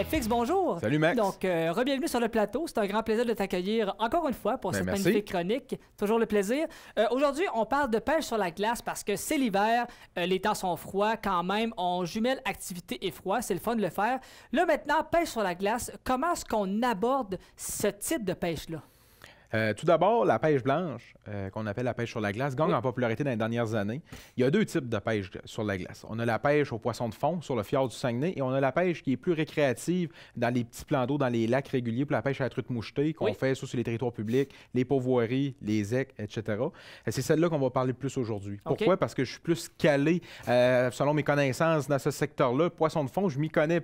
FX, bonjour. Salut Max. Donc, re-bienvenue sur le plateau. C'est un grand plaisir de t'accueillir encore une fois pour cette magnifique chronique. Toujours le plaisir. Aujourd'hui, on parle de pêche sur la glace parce que c'est l'hiver, les temps sont froids quand même. On jumelle activité et froid, c'est le fun de le faire. Là maintenant, pêche sur la glace, comment est-ce qu'on aborde ce type de pêche-là? Tout d'abord, la pêche blanche, qu'on appelle la pêche sur la glace, gagne en popularité dans les dernières années. Il y a deux types de pêche sur la glace. On a la pêche au poisson de fond sur le fjord du Saguenay et on a la pêche qui est plus récréative dans les petits plans d'eau, dans les lacs réguliers pour la pêche à la truite mouchetée qu'on fait soit sur les territoires publics, les pourvoiries, les ecs, etc. C'est celle-là qu'on va parler plus aujourd'hui. Pourquoi? Parce que je suis plus calé, selon mes connaissances, dans ce secteur-là. Poisson de fond, je m'y connais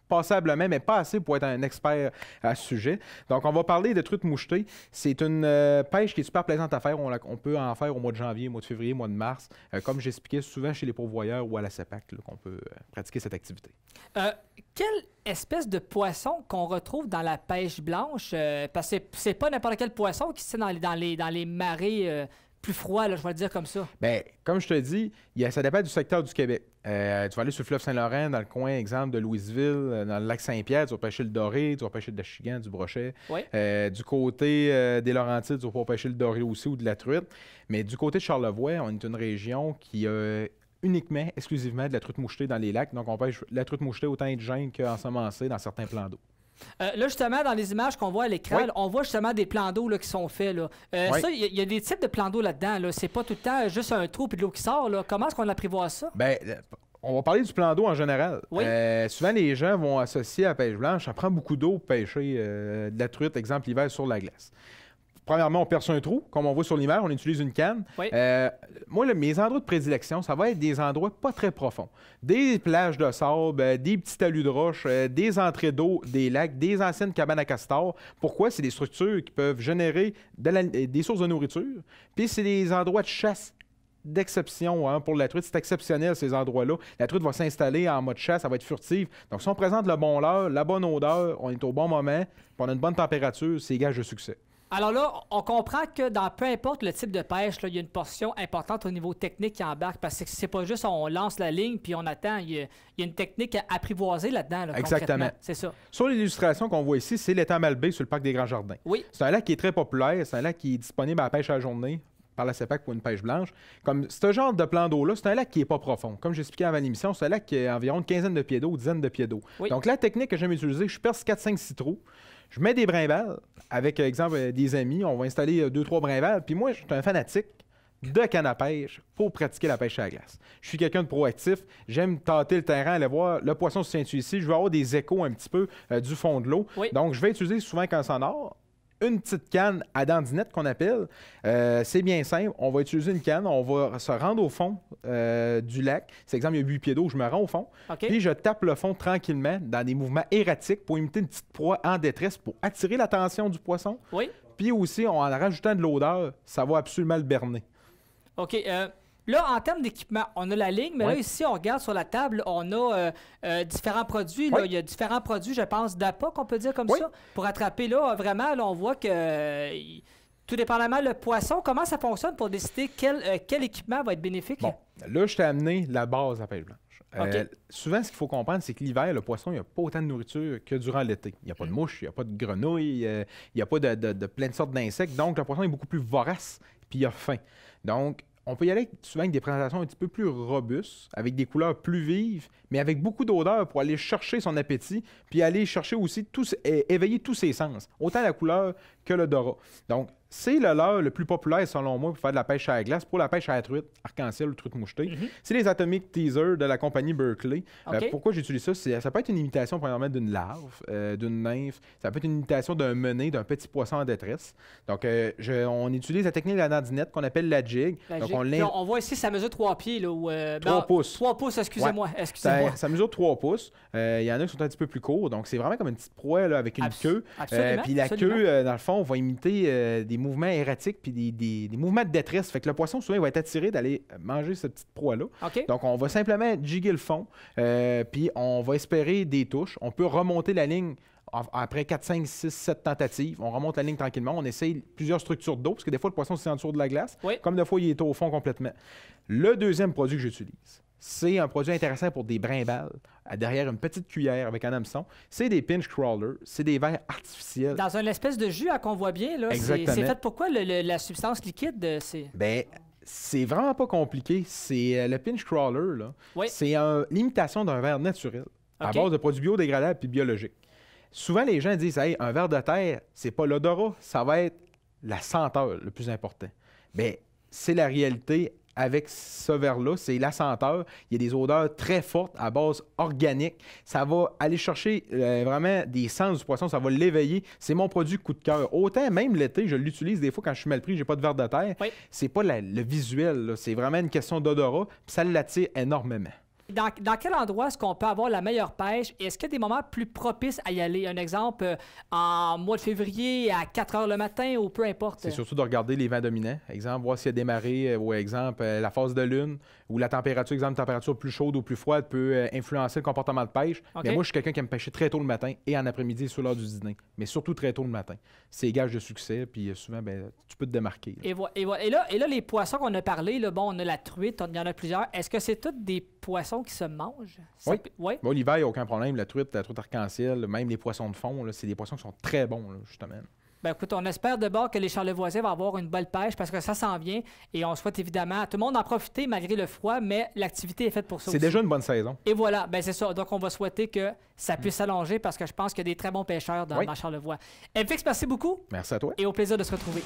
passablement, mais pas assez pour être un expert à ce sujet. Donc, on va parler de truite mouchetée. C'est une pêche qui est super plaisante à faire. On peut en faire au mois de janvier, mois de février, mois de mars. Comme j'expliquais souvent chez les pourvoyeurs ou à la CEPAC, qu'on peut pratiquer cette activité. Quelle espèce de poisson qu'on retrouve dans la pêche blanche? Parce que c'est pas n'importe quel poisson qui se tient dans les marais plus froids, là, je vais le dire comme ça. Bien, comme je te dis, ça dépend du secteur du Québec. Tu vas aller sur le fleuve Saint-Laurent, dans le coin, exemple, de Louisville, dans le lac Saint-Pierre, tu vas pêcher le doré, tu vas pêcher de l'achigan, du brochet. Oui. Du côté des Laurentides, tu vas pouvoir pêcher le doré aussi ou de la truite. Mais du côté de Charlevoix, on est une région qui a uniquement, exclusivement de la truite mouchetée dans les lacs. Donc, on pêche la truite mouchetée autant indigène qu'ensemencée dans certains plans d'eau. Là, justement, dans les images qu'on voit à l'écran, on voit justement des plans d'eau qui sont faits. Ça, il y a des types de plans d'eau là-dedans. C'est pas tout le temps juste un trou et de l'eau qui sort. Là. Comment est-ce qu'on apprivoise ça? Bien, on va parler du plan d'eau en général. Oui. Souvent, les gens vont associer à la pêche blanche. Ça prend beaucoup d'eau pour pêcher de la truite, exemple, l'hiver sur la glace. Premièrement, on perce un trou, comme on voit sur l'image, on utilise une canne. Oui. Moi, mes endroits de prédilection, ça va être des endroits pas très profonds. Des plages de sable, des petits talus de roches, des entrées d'eau, des lacs, des anciennes cabanes à castor. Pourquoi? C'est des structures qui peuvent générer des sources de nourriture. Puis, c'est des endroits de chasse d'exception pour la truite. C'est exceptionnel, ces endroits-là. La truite va s'installer en mode chasse, ça va être furtive. Donc, si on présente le bon leurre, la bonne odeur, on est au bon moment, puis on a une bonne température, c'est gage de succès. Alors là, on comprend que dans peu importe le type de pêche, là, il y a une portion importante au niveau technique qui embarque parce que c'est pas juste on lance la ligne puis on attend. Il y a une technique à apprivoiser là-dedans. Là, exactement. C'est ça. Sur l'illustration qu'on voit ici, c'est l'étang Malbaie sur le parc des Grands Jardins. Oui. C'est un lac qui est très populaire. C'est un lac qui est disponible à la pêche à la journée par la CEPAC pour une pêche blanche. Comme ce genre de plan d'eau-là, c'est un lac qui n'est pas profond. Comme j'expliquais avant l'émission, c'est un lac qui a environ une quinzaine de pieds d'eau, dizaine de pieds d'eau. Oui. Donc la technique que j'aime utiliser, je perce 4-5 trous. Je mets des brimbales avec, exemple, des amis. On va installer 2-3 brimbales. Puis moi, je suis un fanatique de canne à pêche pour pratiquer la pêche à la glace. Je suis quelqu'un de proactif. J'aime tâter le terrain, aller voir le poisson se tient ici. Je veux avoir des échos un petit peu du fond de l'eau. Oui. Donc, je vais utiliser souvent quand c'est en or une petite canne à dandinette qu'on appelle. C'est bien simple. On va utiliser une canne. On va se rendre au fond du lac. C'est exemple, il y a 8 pieds d'eau. Je me rends au fond. Okay. Puis, je tape le fond tranquillement dans des mouvements erratiques pour imiter une petite proie en détresse pour attirer l'attention du poisson. Oui. Puis aussi, en rajoutant de l'odeur, ça va absolument le berner. OK. Là, en termes d'équipement, on a la ligne, mais là, ici, on regarde sur la table, on a différents produits. Là, il y a différents produits, je pense, d'appât, qu'on peut dire comme ça, pour attraper. Là, vraiment, là, on voit que, tout dépendamment le poisson, comment ça fonctionne pour décider quel équipement va être bénéfique? Bon, là, je t'ai amené la base à la pêche blanche. Souvent, ce qu'il faut comprendre, c'est que l'hiver, le poisson, il n'y a pas autant de nourriture que durant l'été. Il n'y a pas de mouches, il n'y a pas de grenouilles, il n'y a pas de plein de sortes d'insectes. Donc, le poisson est beaucoup plus vorace, puis il a faim. Donc, on peut y aller souvent avec des présentations un petit peu plus robustes, avec des couleurs plus vives, mais avec beaucoup d'odeur pour aller chercher son appétit, puis aller chercher aussi éveiller tous ses sens, autant la couleur que l'odorat. Donc, c'est le leurre le plus populaire, selon moi, pour faire de la pêche à la glace, pour la pêche à la truite, arc-en-ciel ou truite mouchetée. C'est les Atomic Teaser de la compagnie Berkley. Pourquoi j'utilise ça? Ça peut être une imitation, premièrement, d'une larve, d'une nymphe. Ça peut être une imitation d'un mené, d'un petit poisson en détresse. Donc, on utilise la technique de la dandinette qu'on appelle la jig. Donc, on voit ici, ça mesure 3 pieds. Là, 3 pouces. 3 pouces, excusez-moi. Ça mesure 3 pouces. Il y en a qui sont un petit peu plus courts. Donc, c'est vraiment comme une petite proie là, avec une queue. Puis la queue, dans le fond, va imiter des mouvements erratiques puis des mouvements de détresse. Fait que le poisson, souvent, il va être attiré d'aller manger cette petite proie-là. Donc, on va simplement jiguer le fond, puis on va espérer des touches. On peut remonter la ligne après 4, 5, 6, 7 tentatives. On remonte la ligne tranquillement. On essaye plusieurs structures d'eau, parce que des fois, le poisson, c'est en dessous de la glace, comme des fois, il est au fond complètement. Le deuxième produit que j'utilise, c'est un produit intéressant pour des brimbales, derrière une petite cuillère avec un hameçon. C'est des pinch crawlers, c'est des verres artificiels. Dans une espèce de jus qu'on voit bien, là. Exactement. C'est fait pourquoi la substance liquide? C'est vraiment pas compliqué. C'est le pinch crawler, là. Oui. C'est l'imitation d'un verre naturel, à base de produits biodégradables et biologiques. Souvent, les gens disent, hey, un verre de terre, c'est pas l'odorat, ça va être la senteur le plus important. Bien, c'est la réalité avec ce verre-là, c'est la senteur. Il y a des odeurs très fortes à base organique. Ça va aller chercher vraiment des sens du poisson, ça va l'éveiller. C'est mon produit coup de cœur. Autant, même l'été, je l'utilise des fois quand je suis mal pris, j'ai pas de verre de terre. Oui. C'est pas le visuel, là. C'est vraiment une question d'odorat, puis ça l'attire énormément. Dans quel endroit est-ce qu'on peut avoir la meilleure pêche? Et est-ce qu'il y a des moments plus propices à y aller? Un exemple, en mois de février à 4 heures le matin ou peu importe. C'est surtout de regarder les vents dominants. Exemple, voir s'il y a des marées ou exemple, la phase de lune ou la température, exemple, température plus chaude ou plus froide peut influencer le comportement de pêche. Okay. Mais moi, je suis quelqu'un qui aime pêcher très tôt le matin et en après-midi sur l'heure du dîner. Mais surtout très tôt le matin. C'est gage de succès, puis souvent, tu peux te démarquer. Et là, les poissons qu'on a parlé, là, bon, on a la truite, il y en a plusieurs. Est-ce que c'est tous des poissons qui se mangent? Oui. Ouais. Bon, l'hiver, il n'y a aucun problème. La truite arc-en-ciel, même les poissons de fond, là, c'est des poissons qui sont très bons, là, justement. Ben écoute, on espère de bord que les Charlevoisiens vont avoir une belle pêche parce que ça s'en vient et on souhaite évidemment à tout le monde en profiter malgré le froid, mais l'activité est faite pour ça aussi. C'est déjà une bonne saison. Et voilà, ben c'est ça. Donc on va souhaiter que ça puisse s'allonger parce que je pense qu'il y a des très bons pêcheurs dans Charlevoix. FX, merci beaucoup. Merci à toi. Et au plaisir de se retrouver.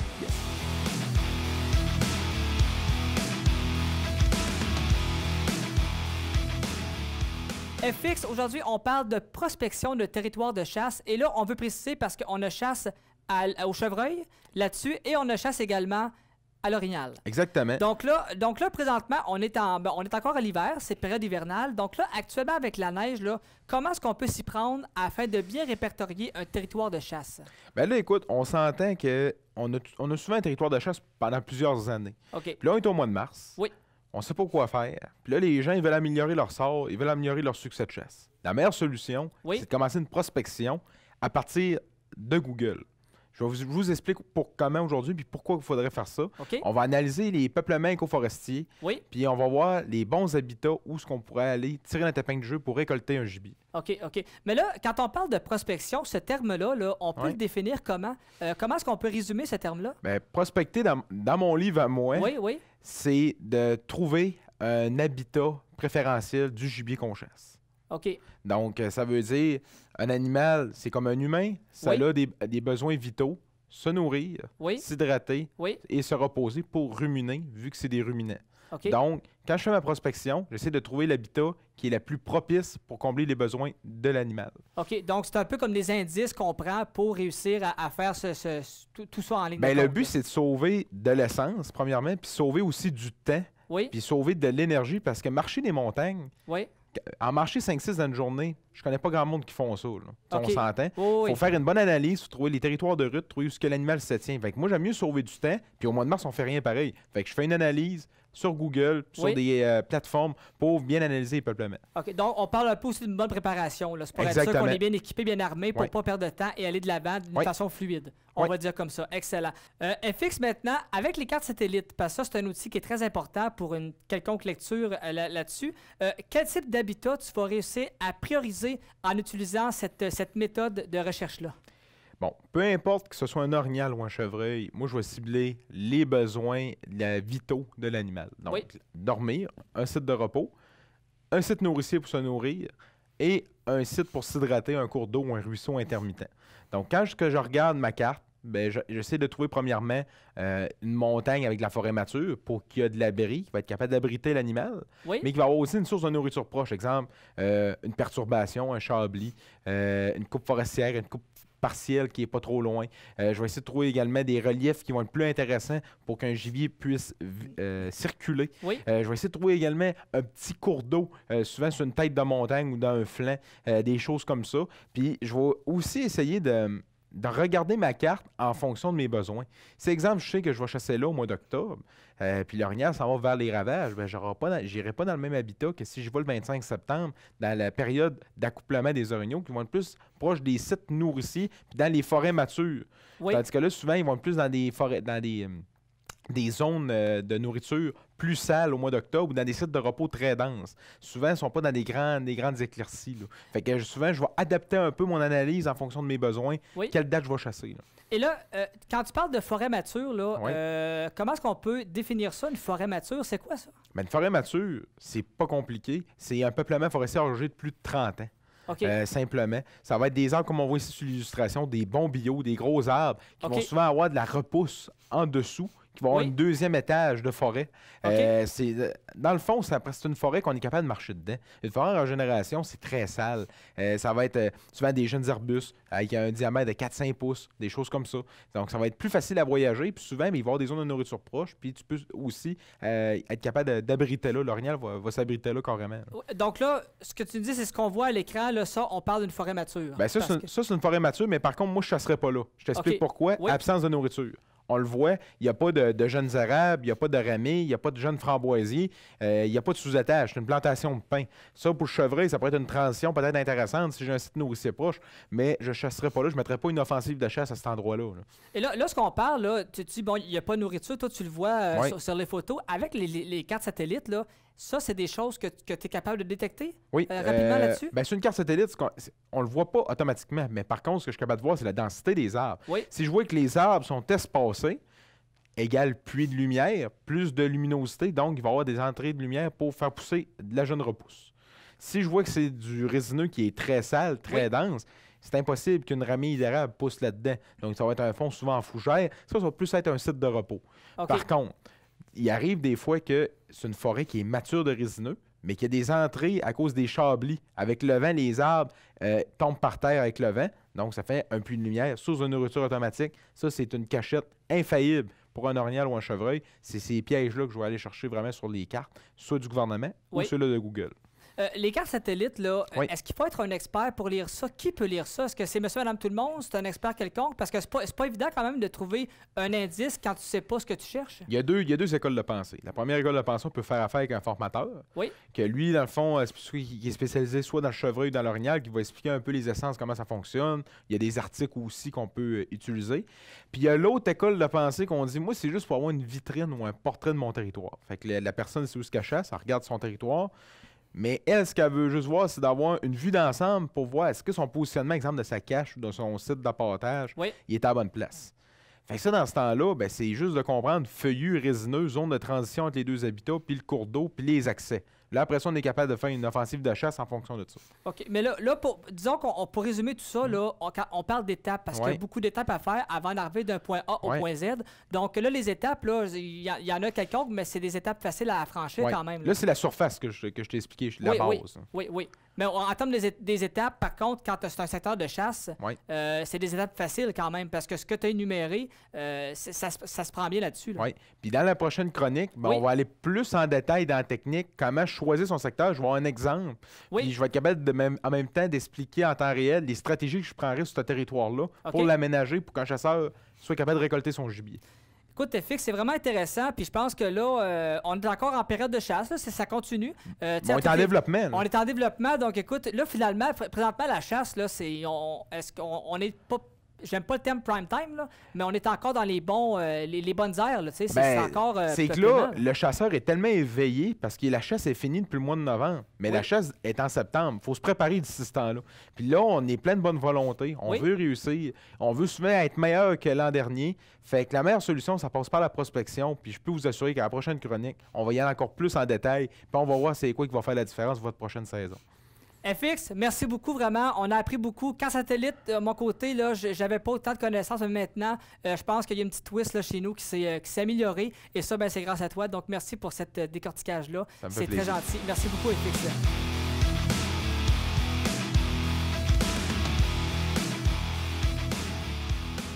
FX, aujourd'hui, on parle de prospection de territoire de chasse. Et là, on veut préciser parce qu'on a chasse au chevreuil là-dessus et on a chasse également à l'orignal. Exactement. Donc là, présentement, on est encore à l'hiver, c'est période hivernale. Donc là, actuellement, avec la neige, là, comment est-ce qu'on peut s'y prendre afin de bien répertorier un territoire de chasse? Bien là, écoute, on s'entend qu'on a souvent un territoire de chasse pendant plusieurs années. OK. Puis là, on est au mois de mars. Oui. On ne sait pas quoi faire. Puis là, les gens, ils veulent améliorer leur sort, ils veulent améliorer leur succès de chasse. La meilleure solution, c'est de commencer une prospection à partir de Google. Je vous explique comment aujourd'hui puis pourquoi il faudrait faire ça. Okay. On va analyser les peuplements écoforestiers, puis on va voir les bons habitats où est-ce qu'on pourrait aller tirer notre épingle de jeu pour récolter un gibier. OK. Mais là, quand on parle de prospection, ce terme-là, là, on peut le définir comment? Comment est-ce qu'on peut résumer ce terme-là? Bien, prospecter, dans mon livre à moi, c'est de trouver un habitat préférentiel du gibier qu'on chasse. OK. Donc, ça veut dire, un animal, c'est comme un humain, ça a des besoins vitaux, se nourrir, s'hydrater et se reposer pour ruminer, vu que c'est des ruminants. Okay. Donc, quand je fais ma prospection, j'essaie de trouver l'habitat qui est le plus propice pour combler les besoins de l'animal. OK. Donc, c'est un peu comme des indices qu'on prend pour réussir à faire tout ça en ligne de compte. Le but, c'est de sauver de l'essence, premièrement, puis sauver aussi du temps, puis sauver de l'énergie, parce que marcher des montagnes, en marcher 5-6 dans une journée, je connais pas grand monde qui font ça. On s'entend. Il faut faire une bonne analyse, trouver les territoires de rut, trouver où ce que l'animal se tient. Fait que moi, j'aime mieux sauver du temps, puis au mois de mars, on fait rien pareil. Fait que je fais une analyse sur Google, sur des plateformes pour bien analyser les peuplements. OK, donc on parle un peu aussi d'une bonne préparation. C'est pour être sûr qu'on est bien équipé, bien armé pour ne pas perdre de temps et aller de l'avant d'une façon fluide. On va dire comme ça. Excellent. FX maintenant, avec les cartes satellites, parce que ça, c'est un outil qui est très important pour une quelconque lecture là-dessus. Quel type d'habitat tu vas réussir à prioriser en utilisant cette méthode de recherche-là? Bon, peu importe que ce soit un orignal ou un chevreuil, moi, je vais cibler les besoins vitaux de l'animal. Donc, dormir, un site de repos, un site nourricier pour se nourrir et un site pour s'hydrater, un cours d'eau ou un ruisseau intermittent. Donc, quand je regarde ma carte, j'essaie de trouver premièrement une montagne avec de la forêt mature pour qu'il y ait de l'abri, qui va être capable d'abriter l'animal, mais qui va avoir aussi une source de nourriture proche. Exemple, une perturbation, un chablis, une coupe forestière, une coupe partielle qui n'est pas trop loin. Je vais essayer de trouver également des reliefs qui vont être plus intéressants pour qu'un gibier puisse circuler. Je vais essayer de trouver également un petit cours d'eau, souvent sur une tête de montagne ou dans un flanc, des choses comme ça. Puis je vais aussi essayer de regarder ma carte en fonction de mes besoins. Si, exemple, je sais que je vais chasser là au mois d'octobre, puis l'orignal s'en va vers les ravages, je n'irai pas dans le même habitat que si je vais le 25 septembre, dans la période d'accouplement des orignaux, qui vont être plus proches des sites nourriciers, puis dans les forêts matures. Tandis que là, souvent, ils vont être plus dans des forêts, dans des des zones de nourriture plus sales au mois d'octobre ou dans des sites de repos très denses. Souvent, ils ne sont pas dans des grandes éclaircies. Là. Fait que souvent, je vais adapter un peu mon analyse en fonction de mes besoins. Quelle date je vais chasser. Là. Et là, quand tu parles de forêt mature, là, comment est-ce qu'on peut définir ça, une forêt mature? C'est quoi ça? Bien, une forêt mature, c'est pas compliqué. C'est un peuplement forestier âgé de plus de 30 ans. Okay. Simplement. Ça va être des arbres, comme on voit ici sur l'illustration, des bons bio, des gros arbres qui vont souvent avoir de la repousse en dessous, qui vont avoir un deuxième étage de forêt. Dans le fond, c'est une forêt qu'on est capable de marcher dedans. Une forêt en régénération, c'est très sale. Ça va être souvent des jeunes arbustes avec un diamètre de 4-5 pouces, des choses comme ça. Donc, ça va être plus facile à voyager. Puis souvent, il va y avoir des zones de nourriture proches. Puis tu peux aussi être capable d'abriter là. L'orignal va s'abriter là carrément. Là. Donc là, ce que tu dis, c'est ce qu'on voit à l'écran. Là, ça, on parle d'une forêt mature. Bien, ça, c'est une forêt mature. Mais par contre, moi, je ne chasserais pas là. Je t'explique pourquoi. Absence de nourriture. On le voit, il n'y a pas de jeunes arabes, il n'y a pas de ramés, il n'y a pas de jeunes framboisiers, il n'y a pas de sous-étage. C'est une plantation de pin. Ça, pour le chevreuil, ça pourrait être une transition peut-être intéressante si j'ai un site nourricier proche, mais je ne chasserais pas là, je ne mettrais pas une offensive de chasse à cet endroit-là. Là. Et là, ce qu'on parle, là, tu dis, bon, il n'y a pas de nourriture, toi, tu le vois sur les photos. Avec les cartes satellites, là, ça, c'est des choses que tu es capable de détecter rapidement là-dessus? Bien, sur une carte satellite, on ne le voit pas automatiquement. Mais par contre, ce que je suis capable de voir, c'est la densité des arbres. Si je vois que les arbres sont espacés, égale puits de lumière, plus de luminosité, donc il va y avoir des entrées de lumière pour faire pousser de la jeune repousse. Si je vois que c'est du résineux qui est très sale, très dense, c'est impossible qu'une ramille d'érable pousse là-dedans. Donc, ça va être un fond souvent en fougère. Ça va plus être un site de repos. Par contre, il arrive des fois que c'est une forêt qui est mature de résineux, mais qu'il y a des entrées à cause des chablis. Avec le vent, les arbres tombent par terre avec le vent. Donc, ça fait un puits de lumière. Source de nourriture automatique, ça, c'est une cachette infaillible pour un orignal ou un chevreuil. C'est ces pièges-là que je vais aller chercher vraiment sur les cartes, soit du gouvernement ou ceux-là de Google. Les cartes satellites, là, est-ce qu'il faut être un expert pour lire ça? Qui peut lire ça? Est-ce que c'est monsieur, madame, tout le monde? C'est un expert quelconque? Parce que c'est pas évident quand même de trouver un indice quand tu sais pas ce que tu cherches. Il y a deux écoles de pensée. La première école de pensée, on peut faire affaire avec un formateur. Que lui, dans le fond, qui est spécialisé soit dans le chevreuil ou dans l'orignal, qui va expliquer un peu les essences, comment ça fonctionne. Il y a des articles aussi qu'on peut utiliser. Puis il y a l'autre école de pensée qu'on dit, moi, c'est juste pour avoir une vitrine ou un portrait de mon territoire. Fait que la personne, c'est où ce qu'elle chasse, elle regarde son territoire. Mais elle, ce qu'elle veut juste voir, c'est d'avoir une vue d'ensemble pour voir est-ce que son positionnement, exemple, de sa cache ou de son site d'appartage, il est à la bonne place. Fait que ça, dans ce temps-là, ben, c'est juste de comprendre feuillu, résineux, zone de transition entre les deux habitats, puis le cours d'eau, puis les accès. Là, après ça, on est capable de faire une offensive de chasse en fonction de ça. OK. Mais là disons pour résumer tout ça, là, on parle d'étapes parce qu'il y a beaucoup d'étapes à faire avant d'arriver d'un point A au point Z. Donc là, les étapes, là, il y en a quelconques, mais c'est des étapes faciles à franchir quand même. Là, c'est la surface que je t'ai expliqué, la base. Oui. Mais en termes des étapes, par contre, quand c'est un secteur de chasse, c'est des étapes faciles quand même parce que ce que tu as énuméré, ça se prend bien là-dessus. Là. Oui. Puis dans la prochaine chronique, on va aller plus en détail dans la technique, comment choisir son secteur. Je vais avoir un exemple. Puis je vais être capable en même temps d'expliquer en temps réel les stratégies que je prendrais sur ce territoire-là pour l'aménager pour qu'un chasseur soit capable de récolter son gibier. Écoute, FX, c'est vraiment intéressant. Puis je pense que là, on est encore en période de chasse. Là, ça continue. On est en développement. On est en développement. Donc, écoute, là, finalement, présentement, la chasse, là, est-ce qu'on n'est pas... J'aime pas le terme prime time, là, mais on est encore dans les bonnes aires. Là, c'est encore. C'est que là, le chasseur est tellement éveillé parce que la chasse est finie depuis le mois de novembre. Mais la chasse est en septembre. Il faut se préparer d'ici ce temps-là. Puis là, on est plein de bonne volonté. On veut réussir. On veut souvent être meilleur que l'an dernier. Fait que la meilleure solution, ça passe par la prospection. Puis je peux vous assurer qu'à la prochaine chronique, on va y aller encore plus en détail. Puis on va voir c'est quoi qui va faire la différence de votre prochaine saison. FX, merci beaucoup, vraiment. On a appris beaucoup. Quand satellite, de mon côté, là, j'avais pas autant de connaissances, mais maintenant, je pense qu'il y a une petite twist là, chez nous qui s'est améliorée. Et ça, ben, c'est grâce à toi. Donc, merci pour cette décortiquage-là. C'est très gentil. Merci beaucoup, FX.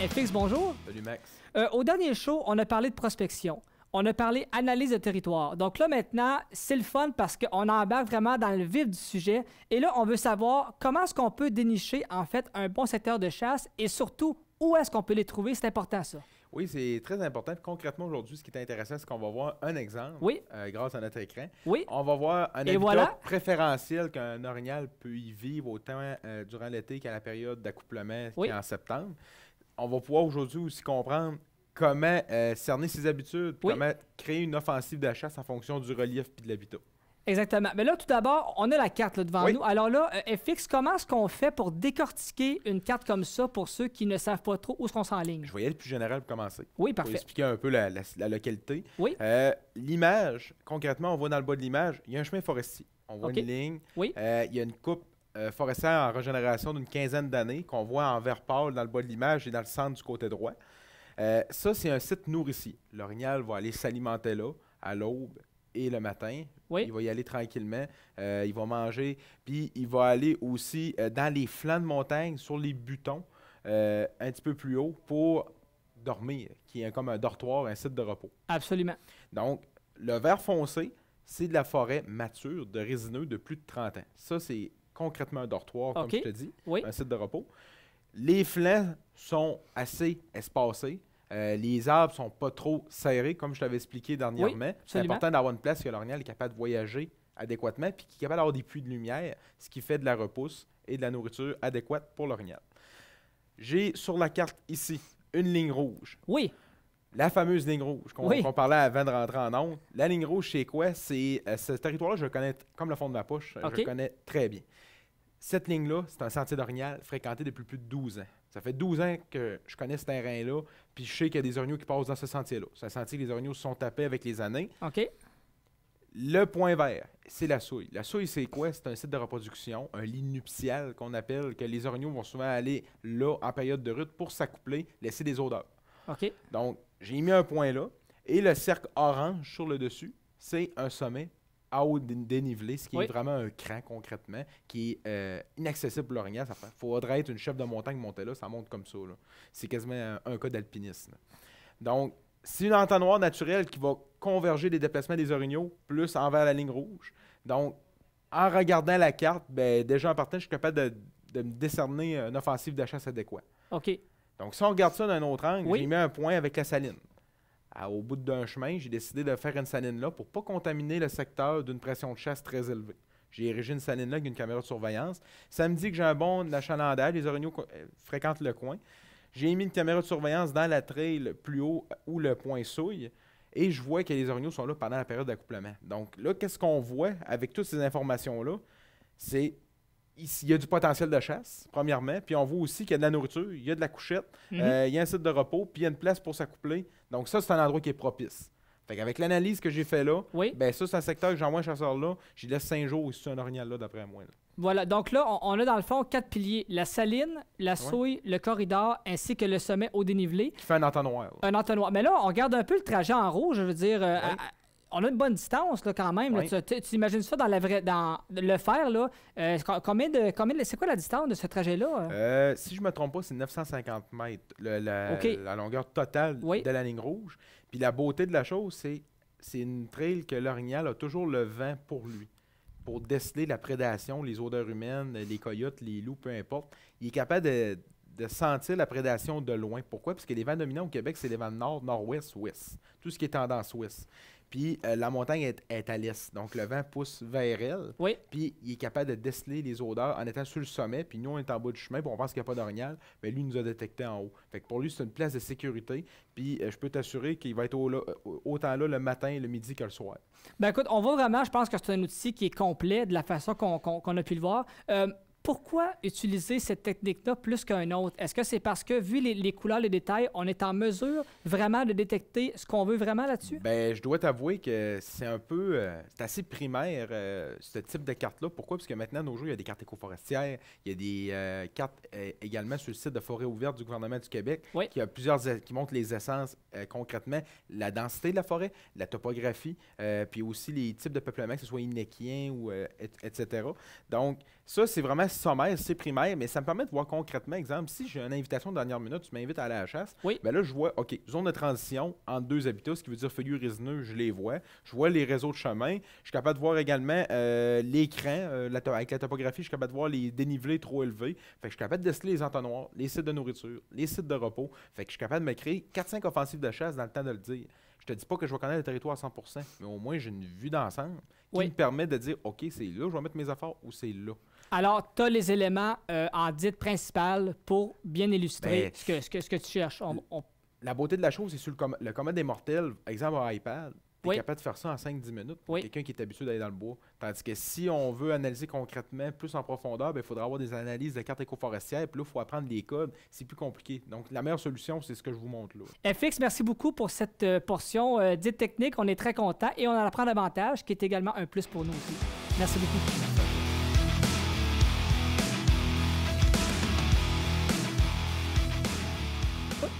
FX, bonjour. Salut, Max. Au dernier show, on a parlé de prospection. On a parlé analyse de territoire. Donc là, maintenant, c'est le fun parce qu'on embarque vraiment dans le vif du sujet. Et là, on veut savoir comment est-ce qu'on peut dénicher, en fait, un bon secteur de chasse et surtout, où est-ce qu'on peut les trouver? C'est important, ça. Oui, c'est très important. Concrètement, aujourd'hui, ce qui est intéressant, c'est qu'on va voir un exemple grâce à notre écran. Oui. On va voir un habitat préférentiel qu'un orignal peut y vivre autant durant l'été qu'à la période d'accouplement qui est en septembre. On va pouvoir aujourd'hui aussi comprendre comment cerner ses habitudes, comment créer une offensive de chasse en fonction du relief et de l'habitat. Exactement. Mais là, tout d'abord, on a la carte là, devant nous. Alors là, FX, comment est-ce qu'on fait pour décortiquer une carte comme ça pour ceux qui ne savent pas trop où est-ce qu'on s'enligne? Je vais y aller plus général pour commencer. Oui, parfait. Pour expliquer un peu la localité. Oui. L'image, concrètement, on voit dans le bas de l'image, il y a un chemin forestier. On voit une ligne. Oui. Il y a une coupe forestière en régénération d'une quinzaine d'années qu'on voit en vert pâle dans le bas de l'image et dans le centre du côté droit. Ça, c'est un site nourricier. L'orignal va aller s'alimenter là à l'aube et le matin. Il va y aller tranquillement. Il va manger. Puis il va aller aussi dans les flancs de montagne, sur les butons, un petit peu plus haut pour dormir, qui est comme un dortoir, un site de repos. Absolument. Donc, le vert foncé, c'est de la forêt mature, de résineux de plus de 30 ans. Ça, c'est concrètement un dortoir, comme je te dis, un site de repos. Les flancs sont assez espacés. Les arbres ne sont pas trop serrés, comme je t'avais expliqué dernièrement. C'est important d'avoir une place que l'orignal est capable de voyager adéquatement puis qui est capable d'avoir des puits de lumière, ce qui fait de la repousse et de la nourriture adéquate pour l'orignal. J'ai sur la carte ici une ligne rouge. Oui. La fameuse ligne rouge qu'on parlait avant de rentrer en onde. La ligne rouge, c'est quoi? C'est ce territoire-là, je le connais comme le fond de ma poche. Je le connais très bien. Cette ligne-là, c'est un sentier d'orignal fréquenté depuis plus de 12 ans. Ça fait 12 ans que je connais ce terrain-là, puis je sais qu'il y a des orignaux qui passent dans ce sentier-là. C'est un sentier que les orignaux se sont tapés avec les années. OK. Le point vert, c'est la souille. La souille, c'est quoi? C'est un site de reproduction, un lit nuptial qu'on appelle, que les orignaux vont souvent aller là en période de rut pour s'accoupler, laisser des odeurs. OK. Donc, j'ai mis un point là. Et le cercle orange sur le dessus, c'est un sommet à haut dénivelé, ce qui est vraiment un cran concrètement, qui est inaccessible pour l'orignal. Il faudrait être une chef de montagne monter là, ça monte comme ça. C'est quasiment un cas d'alpinisme. Donc, c'est une entonnoir naturelle qui va converger les déplacements des orignaux plus envers la ligne rouge. Donc, en regardant la carte, déjà en partant, je suis capable de me décerner une offensive de chasse adéquate. OK. Donc, si on regarde ça d'un autre angle, j'ai mis un point avec la saline. Au bout d'un chemin, j'ai décidé de faire une saline là pour ne pas contaminer le secteur d'une pression de chasse très élevée. J'ai érigé une saline là avec une caméra de surveillance. Ça me dit que j'ai un bon achalandage, les orignaux fréquentent le coin. J'ai mis une caméra de surveillance dans la trail plus haut où le point souille et je vois que les orignaux sont là pendant la période d'accouplement. Donc là, qu'est-ce qu'on voit avec toutes ces informations-là? C'est il y a du potentiel de chasse, premièrement, puis on voit aussi qu'il y a de la nourriture, il y a de la couchette, il y a un site de repos, puis il y a une place pour s'accoupler. Donc ça, c'est un endroit qui est propice. Fait qu'avec l'analyse que j'ai fait là, ça, c'est un secteur que j'envoie un chasseur là, j'y laisse 5 jours et c'est un orignal là, d'après moi. Là. Voilà, donc là, on a dans le fond 4 piliers. La saline, la souille, le corridor, ainsi que le sommet au dénivelé. Qui fait un entonnoir. Un entonnoir. Mais là, on regarde un peu le trajet en rouge, je veux dire... on a une bonne distance là, quand même. Là, tu imagines ça dans le fer, là. C'est quoi la distance de ce trajet-là? Si je ne me trompe pas, c'est 950 mètres, la longueur totale de la ligne rouge. Puis la beauté de la chose, c'est une trail que l'orignal a toujours le vent pour lui, pour déceler la prédation, les odeurs humaines, les coyotes, les loups, peu importe. Il est capable de sentir la prédation de loin. Pourquoi? Parce que les vents dominants au Québec, c'est les vents nord, nord-ouest, ouest. Tout ce qui est tendance ouest. Puis la montagne est à l'est, donc le vent pousse vers elle. Puis il est capable de déceler les odeurs en étant sur le sommet. Puis nous, on est en bas du chemin, puis on pense qu'il n'y a pas d'orignal. Mais lui, il nous a détecté en haut. Fait que pour lui, c'est une place de sécurité. Puis je peux t'assurer qu'il va être autant là le matin, le midi que le soir. Ben écoute, on voit vraiment, je pense que c'est un outil qui est complet de la façon qu'on a pu le voir. Pourquoi utiliser cette technique-là plus qu'un autre? Est-ce que c'est parce que, vu les couleurs, les détails, on est en mesure vraiment de détecter ce qu'on veut vraiment là-dessus? Bien, je dois t'avouer que c'est un peu... c'est assez primaire, ce type de carte-là. Pourquoi? Parce que maintenant, nos jours, il y a des cartes écoforestières, il y a des cartes également sur le site de Forêt ouverte du gouvernement du Québec qui montrent les essences concrètement, la densité de la forêt, la topographie, puis aussi les types de peuplement, que ce soit inéquien ou etc. Donc, ça, c'est vraiment sommaire, c'est primaire, mais ça me permet de voir concrètement, exemple, si j'ai une invitation de dernière minute, tu m'invites à aller à la chasse, bien là, je vois, OK, zone de transition entre deux habitats, ce qui veut dire feuillus résineux, je les vois. Je vois les réseaux de chemin. Je suis capable de voir également l'écran, avec la topographie, je suis capable de voir les dénivelés trop élevés. Fait que je suis capable de déceler les entonnoirs, les sites de nourriture, les sites de repos. Fait que je suis capable de me créer 4-5 offensives de chasse dans le temps de le dire. Je te dis pas que je vais connaître le territoire à 100%, mais au moins, j'ai une vue d'ensemble qui me permet de dire, OK, c'est là, je vais mettre mes efforts ou c'est là. Alors, tu as les éléments en dite principale pour bien illustrer ce que tu cherches. la beauté de la chose, c'est sur le commun des mortels, exemple un iPad. Tu es capable de faire ça en 5-10 minutes pour quelqu'un qui est habitué d'aller dans le bois. Tandis que si on veut analyser concrètement plus en profondeur, il faudra avoir des analyses de cartes écoforestières. Puis là, il faut apprendre les codes. C'est plus compliqué. Donc, la meilleure solution, c'est ce que je vous montre là. FX, merci beaucoup pour cette portion dite technique. On est très contents et on en apprend davantage, qui est également un plus pour nous aussi. Merci beaucoup.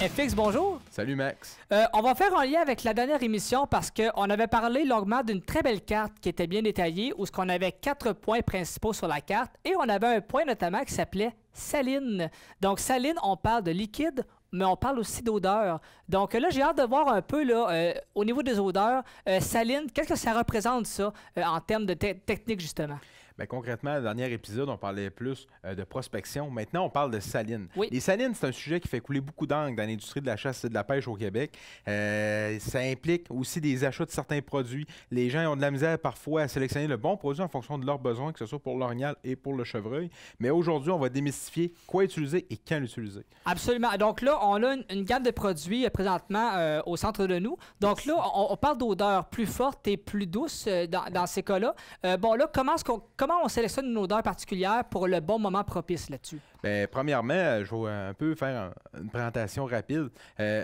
FX, bonjour. Salut Max. On va faire un lien avec la dernière émission parce qu'on avait parlé longuement d'une très belle carte qui était bien détaillée où on avait 4 points principaux sur la carte et on avait un point notamment qui s'appelait saline. Donc saline, on parle de liquide, mais on parle aussi d'odeur. Donc là, j'ai hâte de voir un peu là, au niveau des odeurs, saline, qu'est-ce que ça représente ça en termes de technique justement? Bien, concrètement, dans le dernier épisode, on parlait plus de prospection. Maintenant, on parle de salines. Oui. Les salines, c'est un sujet qui fait couler beaucoup d'encre dans l'industrie de la chasse et de la pêche au Québec. Ça implique aussi des achats de certains produits. Les gens ont de la misère parfois à sélectionner le bon produit en fonction de leurs besoins, que ce soit pour l'orignal et pour le chevreuil. Mais aujourd'hui, on va démystifier quoi utiliser et quand l'utiliser. Absolument. Donc là, on a une gamme de produits présentement au centre de nous. Donc là, on parle d'odeurs plus fortes et plus douces dans ces cas-là. Bon, là, comment on sélectionne une odeur particulière pour le bon moment propice là-dessus? Bien, premièrement, je vais un peu faire une présentation rapide.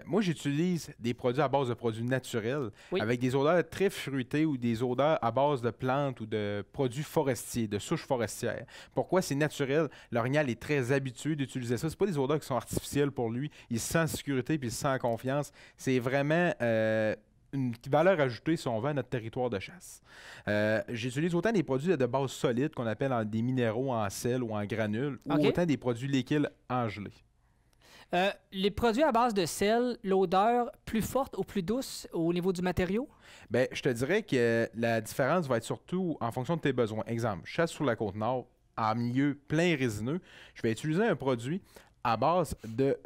Moi, j'utilise des produits à base de produits naturels avec des odeurs très fruitées ou des odeurs à base de plantes ou de produits forestiers, de souches forestières. Pourquoi? C'est naturel. L'orignal est très habitué d'utiliser ça. Ce pas des odeurs qui sont artificielles pour lui. Il se sent en sécurité puis il se sent en confiance. C'est vraiment une valeur ajoutée, si on veut, à notre territoire de chasse. J'utilise autant des produits de base solide qu'on appelle des minéraux en sel ou en granules, ou autant des produits liquides en gelée. Les produits à base de sel, l'odeur plus forte ou plus douce au niveau du matériau? Bien, je te dirais que la différence va être surtout en fonction de tes besoins. Exemple, chasse sur la Côte-Nord, en milieu plein résineux, je vais utiliser un produit à base de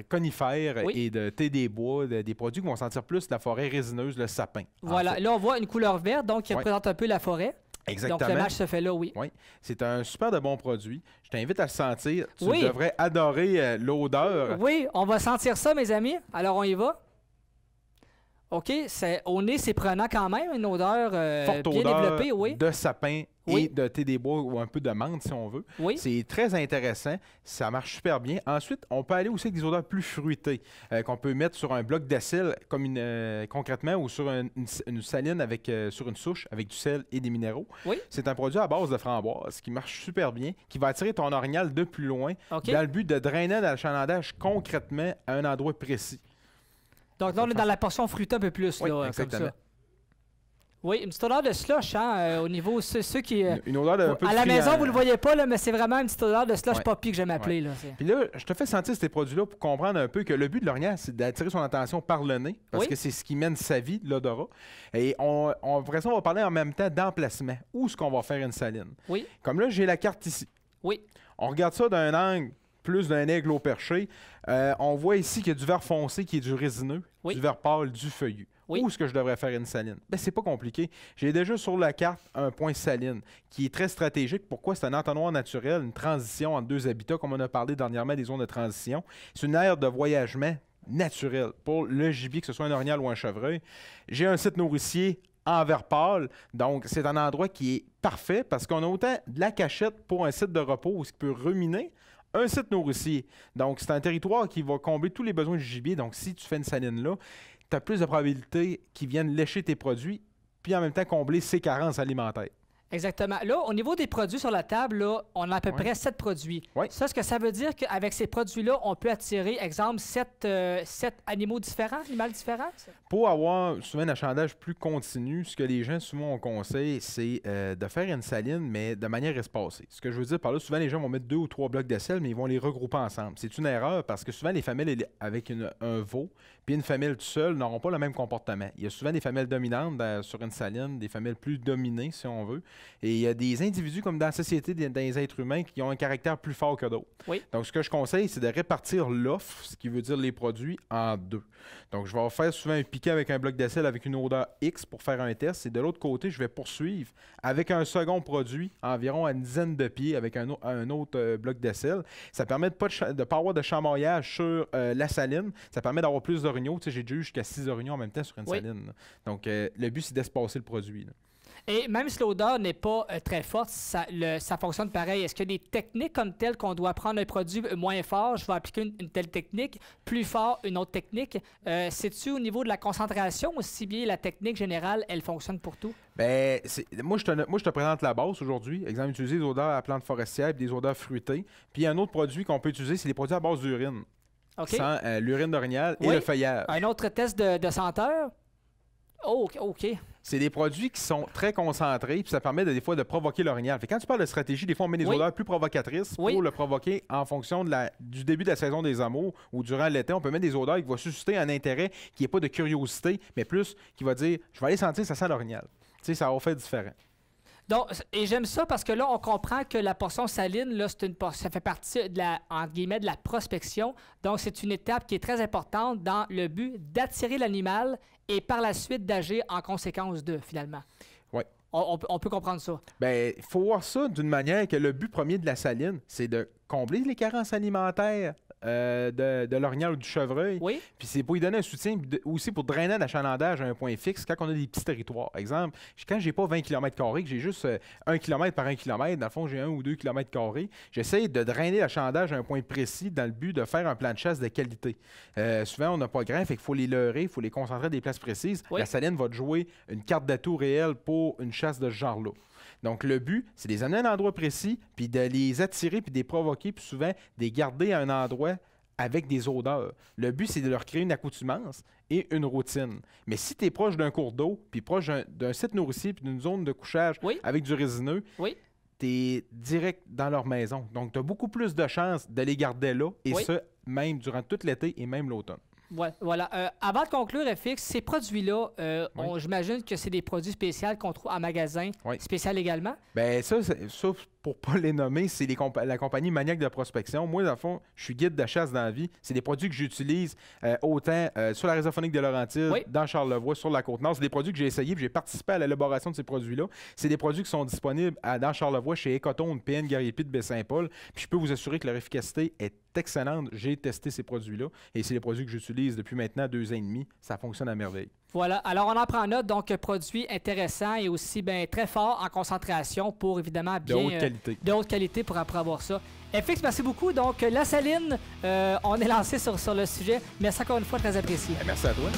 conifères et de thé des bois, des produits qui vont sentir plus la forêt résineuse, le sapin. Voilà, là on voit une couleur verte, donc qui représente un peu la forêt. Exactement. Donc le match se fait là, oui. Oui, c'est un super de bon produit. Je t'invite à le sentir. Tu devrais adorer l'odeur. Oui, on va sentir ça, mes amis. Alors on y va. OK, au nez, c'est prenant quand même, une odeur forte bien odeur développée, oui. De sapin et de thé des bois ou un peu de menthe, si on veut. Oui. C'est très intéressant. Ça marche super bien. Ensuite, on peut aller aussi avec des odeurs plus fruitées qu'on peut mettre sur un bloc d'acide, comme concrètement, ou sur une saline sur une souche avec du sel et des minéraux. Oui. C'est un produit à base de framboise qui marche super bien, qui va attirer ton orignal de plus loin dans le but de drainer l'achalandage concrètement à un endroit précis. Donc là, on est dans la portion fruitée un peu plus, là, exactement. comme ça. Oui, une petite odeur de slush, au niveau ceux qui... une odeur de un peu à la maison, vous ne le voyez pas, là, mais c'est vraiment une petite odeur de slush poppy que j'aime appeler. Là, Puis là, je te fais sentir ces produits-là pour comprendre un peu que le but de l'orignal, c'est d'attirer son attention par le nez, parce que c'est ce qui mène sa vie, l'odorat. Et après ça, on va parler en même temps d'emplacement. Où est-ce qu'on va faire une saline? Oui. Comme là, j'ai la carte ici. Oui. On regarde ça d'un angle plus d'un aigle au perché. On voit ici qu'il y a du vert foncé qui est du résineux, du vert pâle, du feuillu. Où est-ce que je devrais faire une saline? Bien, c'est pas compliqué. J'ai déjà sur la carte un point saline qui est très stratégique. Pourquoi? C'est un entonnoir naturel, une transition entre deux habitats, comme on a parlé dernièrement des zones de transition. C'est une aire de voyagement naturel pour le gibier, que ce soit un orignal ou un chevreuil. J'ai un site nourricier en vert pâle, donc c'est un endroit qui est parfait parce qu'on a autant de la cachette pour un site de repos où il peut ruminer, un site nourricier. Donc, c'est un territoire qui va combler tous les besoins du gibier. Donc, si tu fais une saline là, tu as plus de probabilités qu'ils viennent lécher tes produits puis en même temps combler ses carences alimentaires. Exactement. Là, au niveau des produits sur la table, là, on a à peu près 7 produits. Oui. Ça, ce que ça veut dire qu'avec ces produits-là, on peut attirer, exemple, 7 animaux différents, animaux différents? Pour avoir souvent un achalandage plus continu, ce que les gens souvent on conseille, c'est de faire une saline, mais de manière espacée. Ce que je veux dire par là, souvent les gens vont mettre 2 ou 3 blocs de sel, mais ils vont les regrouper ensemble. C'est une erreur parce que souvent les femelles avec un veau puis une femelle tout seul n'auront pas le même comportement. Il y a souvent des femelles dominantes sur une saline, des femelles plus dominées, si on veut. Et il y a des individus, comme dans la société, dans les êtres humains, qui ont un caractère plus fort que d'autres. Oui. Donc, ce que je conseille, c'est de répartir l'offre, ce qui veut dire les produits, en deux. Donc, je vais faire souvent un piquet avec un bloc d'aisselle avec une odeur X pour faire un test. Et de l'autre côté, je vais poursuivre avec un second produit, environ à une dizaine de pieds, avec un autre bloc d'aisselle. Ça permet de ne pas avoir de chamoyage sur la saline. Ça permet d'avoir plus d'orignaux. Tu sais, j'ai déjà eu jusqu'à 6 orignaux en même temps sur une saline. Là. Donc, le but, c'est d'espacer le produit. Là. Et même si l'odeur n'est pas très forte, ça fonctionne pareil. Est-ce qu'il y a des techniques comme telles qu'on doit prendre un produit moins fort, je vais appliquer une telle technique, plus fort, une autre technique? C'est-tu au niveau de la concentration ou si bien la technique générale, elle fonctionne pour tout? Ben, moi, je te présente la base aujourd'hui. Exemple, utiliser des odeurs à plantes forestières et des odeurs fruitées. Puis, un autre produit qu'on peut utiliser, c'est les produits à base d'urine. Okay. Sans l'urine d'orignal et le feuillage. Un autre test de senteur? Oh, OK. C'est des produits qui sont très concentrés, puis ça permet des fois de provoquer l'orignal. Quand tu parles de stratégie, des fois on met des odeurs plus provocatrices pour le provoquer en fonction du début de la saison des amours ou durant l'été. On peut mettre des odeurs qui vont susciter un intérêt qui n'est pas de curiosité, mais plus qui va dire « je vais aller sentir, ça sent l'orignal ». Tu sais, ça va faire différent. Donc, et j'aime ça parce que là, on comprend que la portion saline, là, ça fait partie de entre guillemets, de la prospection. Donc, c'est une étape qui est très importante dans le but d'attirer l'animal et par la suite d'agir en conséquence finalement. Oui. On peut comprendre ça. Bien, il faut voir ça d'une manière que le but premier de la saline, c'est de combler les carences alimentaires de l'orignal ou du chevreuil. Oui. Puis c'est pour lui donner un soutien, aussi pour drainer l'achalandage à un point fixe quand on a des petits territoires. Exemple, quand j'ai pas 20 km², que j'ai juste 1 km par 1 km, dans le fond, j'ai 1 ou 2 km², j'essaie de drainer l'achalandage à un point précis dans le but de faire un plan de chasse de qualité. Souvent, on n'a pas grand, fait qu'il faut les leurrer, il faut les concentrer à des places précises. Oui. La saline va te jouer une carte d'atout réelle pour une chasse de ce genre-là. Donc, le but, c'est de les amener à un endroit précis, puis de les attirer, puis de les provoquer, puis souvent, de les garder à un endroit avec des odeurs. Le but, c'est de leur créer une accoutumance et une routine. Mais si tu es proche d'un cours d'eau, puis proche d'un site nourricier, puis d'une zone de couchage avec du résineux, tu es direct dans leur maison. Donc, tu as beaucoup plus de chances de les garder là, et ce, même durant tout l'été et même l'automne. Ouais, voilà. Avant de conclure, FX, ces produits-là, j'imagine que c'est des produits spéciaux qu'on trouve en magasin, spécial également? Bien, ça, pour ne pas les nommer, c'est la compagnie Maniac de prospection. Moi, dans le fond, je suis guide de chasse dans la vie. C'est des produits que j'utilise autant sur la réserve faunique de Laurentides, dans Charlevoix, sur la Côte-Nord. C'est des produits que j'ai essayés, puis j'ai participé à l'élaboration de ces produits-là. C'est des produits qui sont disponibles dans Charlevoix, chez Ecotone, PN, Garriépi de Baie-Saint-Paul. Puis je peux vous assurer que leur efficacité est excellente. J'ai testé ces produits-là et c'est les produits que j'utilise depuis maintenant 2 ans et demi. Ça fonctionne à merveille. Voilà. Alors, on en prend note. Donc, produit intéressant et aussi très fort en concentration pour, évidemment, bien... De haute qualité. De haute qualité pour avoir ça. FX, merci beaucoup. Donc, la saline, on est lancé sur le sujet. Merci encore une fois, très apprécié. Merci à toi.